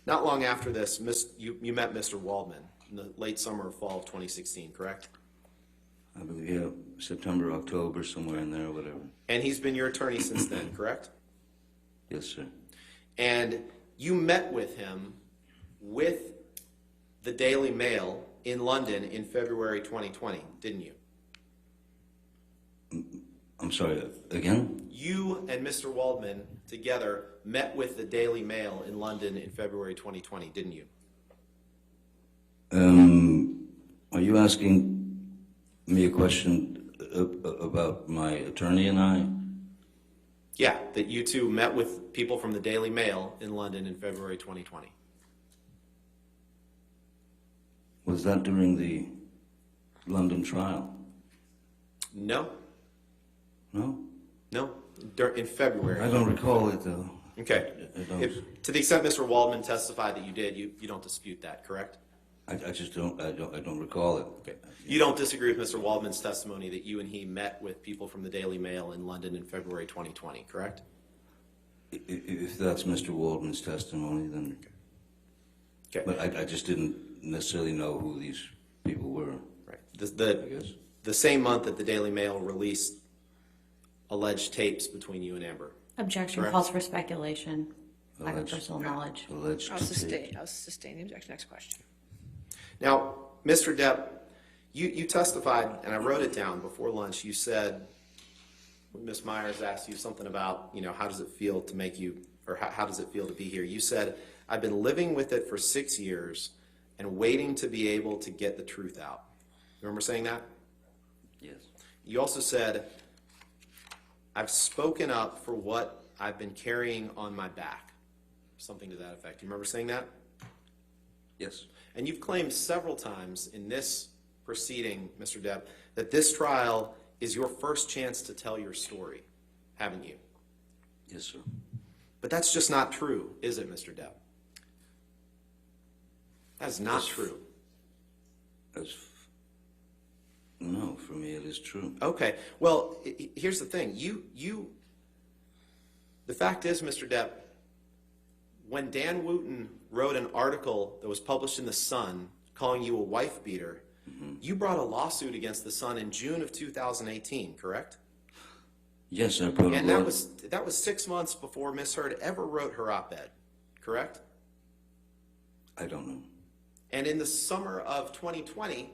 Not long after this, you met Mr. Waldman in the late summer or fall of 2016, correct? I believe, yeah, September, October, somewhere in there, whatever. And he's been your attorney since then, correct? Yes, sir. And you met with him with the Daily Mail in London in February 2020, didn't you? I'm sorry, again? You and Mr. Waldman together met with the Daily Mail in London in February 2020, didn't you? Are you asking me a question about my attorney and I? Yeah, that you two met with people from the Daily Mail in London in February 2020. Was that during the London trial? No. No? No, in February. I don't recall it, though. Okay. To the extent Mr. Waldman testified that you did, you don't dispute that, correct? I just don't recall it. Okay. You don't disagree with Mr. Waldman's testimony that you and he met with people from the Daily Mail in London in February 2020, correct? If that's Mr. Waldman's testimony, then... Okay. But I just didn't necessarily know who these people were. Right. I guess. The same month that the Daily Mail released alleged tapes between you and Amber. Objection Correct. calls for speculation, lack of personal knowledge. Alleged I'll sustain the objection. Next question. Now, Mr. Depp, you testified, and I wrote it down before lunch. You said, when Ms. Myers asked you something about, how does it feel to make you, or how does it feel to be here? You said, I've been living with it for 6 years and waiting to be able to get the truth out. You remember saying that? Yes. You also said, I've spoken up for what I've been carrying on my back. Something to that effect. You remember saying that? Yes. And you've claimed several times in this proceeding, Mr. Depp, that this trial is your first chance to tell your story, haven't you? Yes, sir. But that's just not true, is it, Mr. Depp? That's not true. No, for me it is true. Okay. Well, here's the thing. The fact is, Mr. Depp, when Dan Wooten wrote an article that was published in The Sun calling you a wife beater, you brought a lawsuit against The Sun in June of 2018, correct? Yes, I brought And that was 6 months before Ms. Heard ever wrote her op-ed, correct? I don't know. And in the summer of 2020,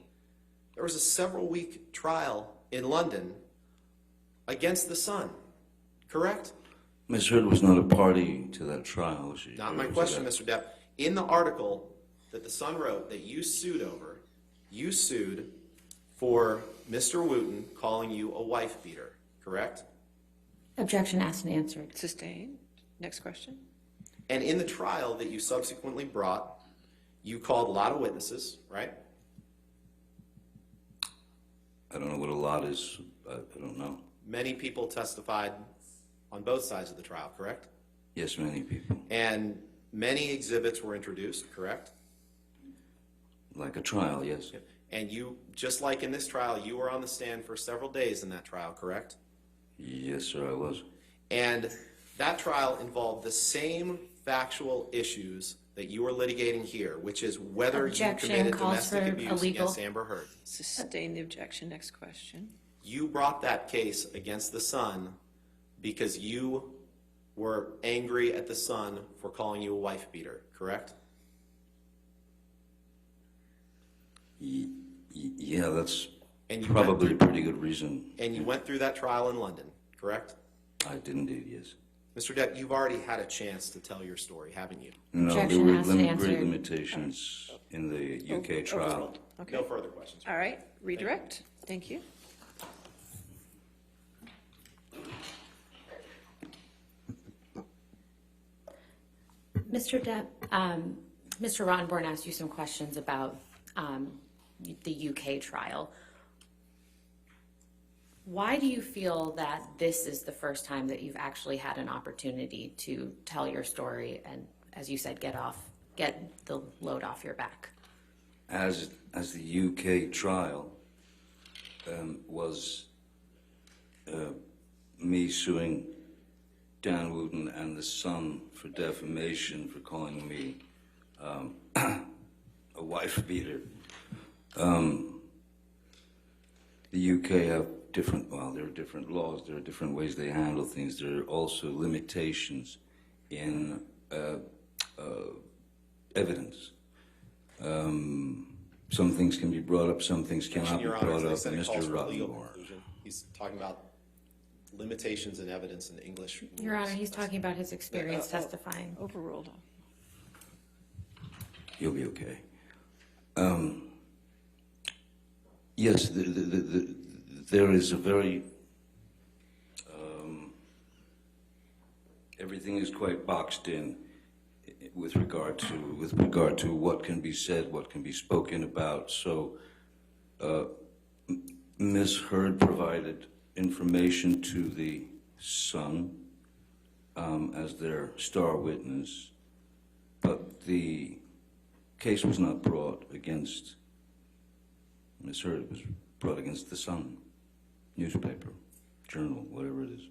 there was a several-week trial in London against The Sun, correct? Ms. Heard was not a party to that trial, was she? Not my question, Mr. Depp. In the article that The Sun wrote that you sued over, you sued for Mr. Wooten calling you a wife beater, correct? Objection asked and answered. Sustain. Next question. And in the trial that you subsequently brought, you called a lot of witnesses, right? I don't know what a lot is. I don't know. Many people testified on both sides of the trial, correct? Yes, many people. And many exhibits were introduced, correct? Like a trial, yes. And you, just like in this trial, you were on the stand for several days in that trial, correct? Yes, sir, I was. And that trial involved the same factual issues that you are litigating here, which is whether Objection you committed calls domestic for abuse illegal. against Amber Heard. Sustain the objection. Next question. You brought that case against The Sun because you were angry at The Sun for calling you a wife beater, correct? Yeah, that's And you probably a pretty good reason. And you went through that trial in London, correct? I did indeed, yes. Mr. Depp, you've already had a chance to tell your story, haven't you? No, there Objection were asked and great answered. limitations in the UK trial. Overruled. Okay. No further questions. All right. Redirect. Thank you. Mr. Depp, Mr. Rottenborn asked you some questions about the UK trial. Why do you feel that this is the first time that you've actually had an opportunity to tell your story and, as you said, get the load off your back? As the UK trial was me suing Dan Wooten and The Sun for defamation for calling me wife beater. The UK have different, well, there are different laws, there are different ways they handle things. There are also limitations in evidence. Some things can be brought up, some things cannot be Your Honor, brought they up. said it calls Mr. for a legal Rottenborn. conclusion. He's talking about limitations in evidence in the English. Your Honor, he's talking about his experience testifying. Overruled. You'll be okay. Yes, there is a very, everything is quite boxed in with regard to what can be said, what can be spoken about. So, Ms. Heard provided information to the Sun as their star witness, but the case was not brought against Ms. Heard. It was brought against the Sun newspaper, journal, whatever it is.